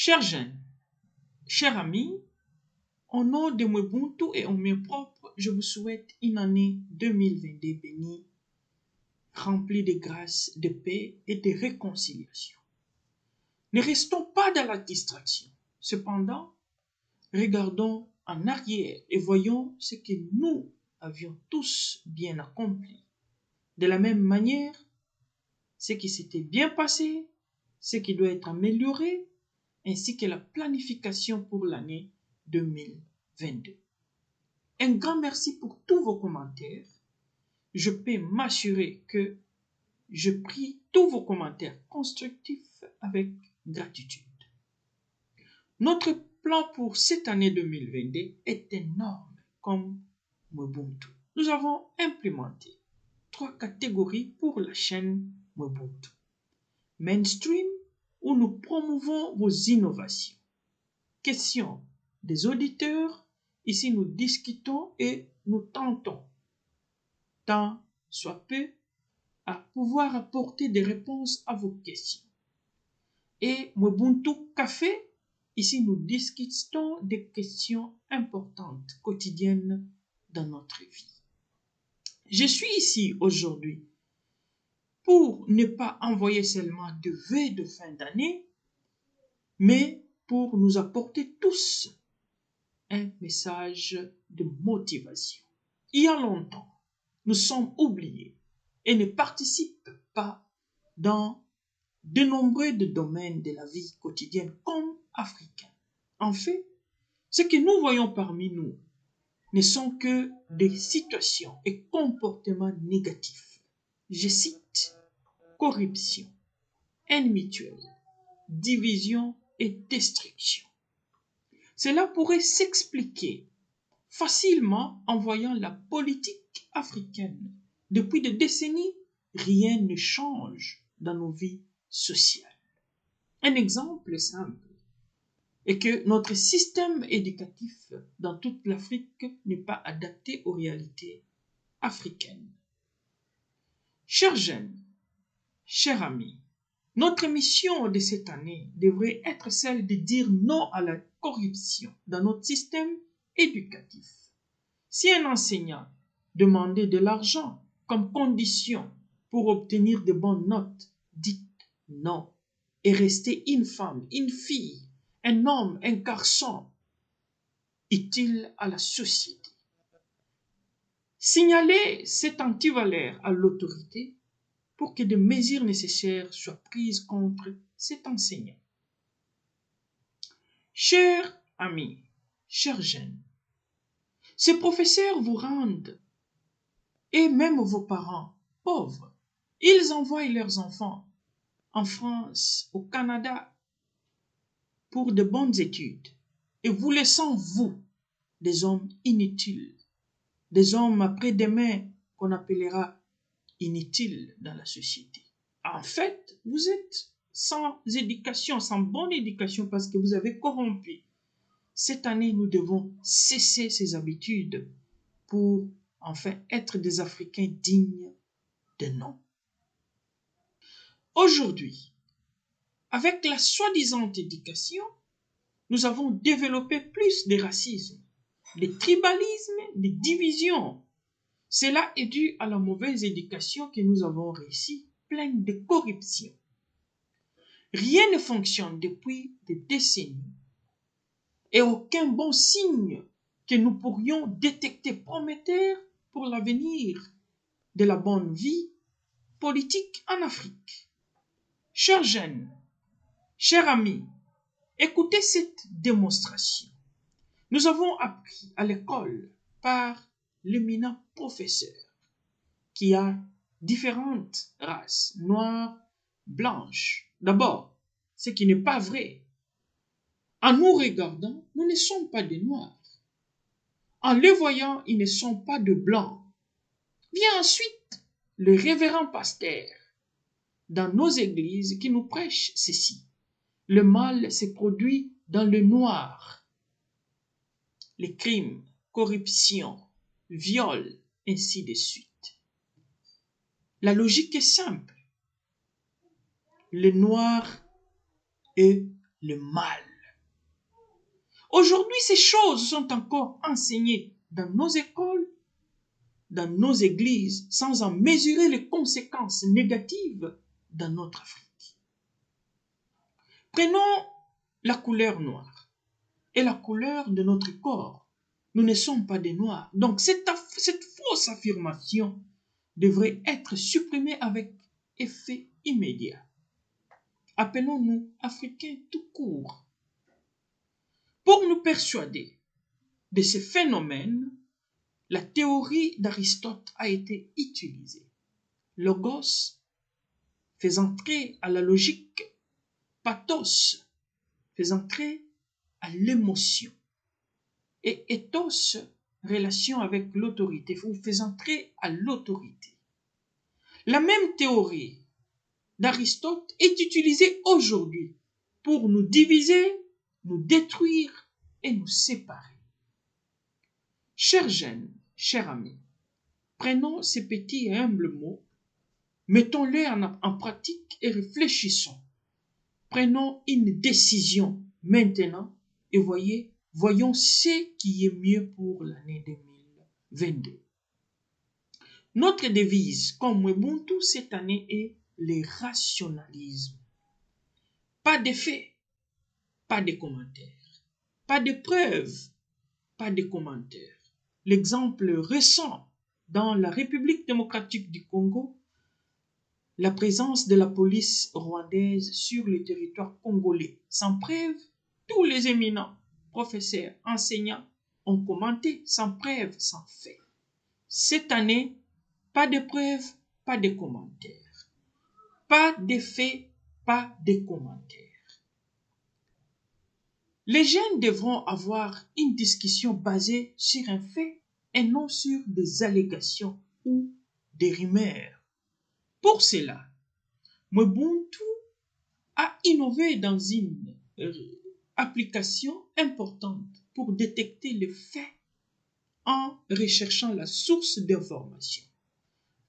Chers jeunes, chers amis, au nom de Ubuntu et en main propre, je vous souhaite une année 2022 bénie, remplie de grâce, de paix et de réconciliation. Ne restons pas dans la distraction. Cependant, regardons en arrière et voyons ce que nous avions tous bien accompli. De la même manière, ce qui s'était bien passé, ce qui doit être amélioré, ainsi que la planification pour l'année 2022. Un grand merci pour tous vos commentaires. Je peux m'assurer que je prie tous vos commentaires constructifs avec gratitude. Notre plan pour cette année 2022 est énorme comme Ubuntu. Nous avons implémenté 3 catégories pour la chaîne Ubuntu. Mainstream, où nous promouvons vos innovations. Questions des auditeurs, ici nous discutons et nous tentons, tant soit peu, à pouvoir apporter des réponses à vos questions. Et Ubuntu Café, ici nous discutons des questions importantes, quotidiennes dans notre vie. Je suis ici aujourd'hui pour ne pas envoyer seulement de vœux de fin d'année, mais pour nous apporter tous un message de motivation. Il y a longtemps, nous sommes oubliés et ne participent pas dans de nombreux domaines de la vie quotidienne comme africains. En fait, ce que nous voyons parmi nous ne sont que des situations et comportements négatifs. Je cite: corruption, haine mutuelle, division et destruction. Cela pourrait s'expliquer facilement en voyant la politique africaine. Depuis des décennies, rien ne change dans nos vies sociales. Un exemple simple est que notre système éducatif dans toute l'Afrique n'est pas adapté aux réalités africaines. Chers jeunes, chers amis, notre mission de cette année devrait être celle de dire non à la corruption dans notre système éducatif. Si un enseignant demandait de l'argent comme condition pour obtenir de bonnes notes, dites non et restez une femme, une fille, un homme, un garçon utile à la société. Signalez cet antivaleur à l'autorité pour que des mesures nécessaires soient prises contre cet enseignant. Chers amis, chers jeunes, ces professeurs vous rendent, et même vos parents, pauvres. Ils envoient leurs enfants en France, au Canada, pour de bonnes études, et vous laissant, vous, des hommes inutiles, des hommes après-demain qu'on appellera inutiles dans la société. En fait, vous êtes sans éducation, sans bonne éducation, parce que vous avez corrompu. Cette année, nous devons cesser ces habitudes pour enfin être des Africains dignes de nom. Aujourd'hui, avec la soi-disant éducation, nous avons développé plus de racisme, de tribalisme, de division. Cela est dû à la mauvaise éducation que nous avons réussi, pleine de corruption. Rien ne fonctionne depuis des décennies et aucun bon signe que nous pourrions détecter prometteur pour l'avenir de la bonne vie politique en Afrique. Chers jeunes, chers amis, écoutez cette démonstration. Nous avons appris à l'école par l'éminent professeur qui a différentes races, noires, blanches. D'abord, ce qui n'est pas vrai. En nous regardant, nous ne sommes pas des noirs. En les voyant, ils ne sont pas de blancs. Vient ensuite le révérend pasteur dans nos églises qui nous prêche ceci. Le mal se produit dans le noir. Les crimes, corruption, viol, ainsi de suite. La logique est simple. Le noir est le mal. Aujourd'hui, ces choses sont encore enseignées dans nos écoles, dans nos églises, sans en mesurer les conséquences négatives dans notre Afrique. Prenons la couleur noire et la couleur de notre corps. Nous ne sommes pas des noirs. Donc cette fausse affirmation devrait être supprimée avec effet immédiat. Appelons-nous Africains tout court. Pour nous persuader de ces phénomènes, la théorie d'Aristote a été utilisée. Logos fait entrer à la logique, pathos fait entrer à l'émotion, et ethos, relation avec l'autorité, vous fait entrer à l'autorité. La même théorie d'Aristote est utilisée aujourd'hui pour nous diviser, nous détruire et nous séparer. Chers jeunes, chers amis, prenons ces petits et humbles mots, mettons-les en pratique et réfléchissons. Prenons une décision maintenant et voyons ce qui est mieux pour l'année 2022. Notre devise comme Ubuntu cette année est le rationalisme. Pas de faits, pas de commentaires, pas de preuves, pas de commentaires. L'exemple récent dans la République démocratique du Congo, la présence de la police rwandaise sur le territoire congolais. Sans preuve, tous les éminents professeurs, enseignants ont commenté sans preuve, sans fait. Cette année, pas de preuves, pas de commentaires. Pas de faits, pas de commentaires. Les jeunes devront avoir une discussion basée sur un fait et non sur des allégations ou des rumeurs. Pour cela, Ubuntu a innové dans une application importante pour détecter les faits en recherchant la source d'information.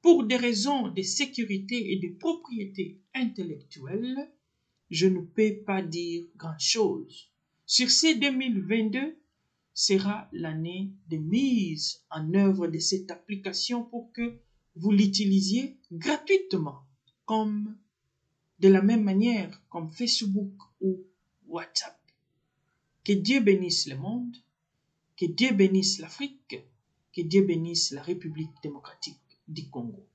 Pour des raisons de sécurité et de propriété intellectuelle, je ne peux pas dire grand-chose. Sur ces 2022 sera l'année de mise en œuvre de cette application pour que vous l'utilisiez gratuitement, comme de la même manière comme Facebook ou WhatsApp. Que Dieu bénisse le monde, que Dieu bénisse l'Afrique, que Dieu bénisse la République démocratique du Congo.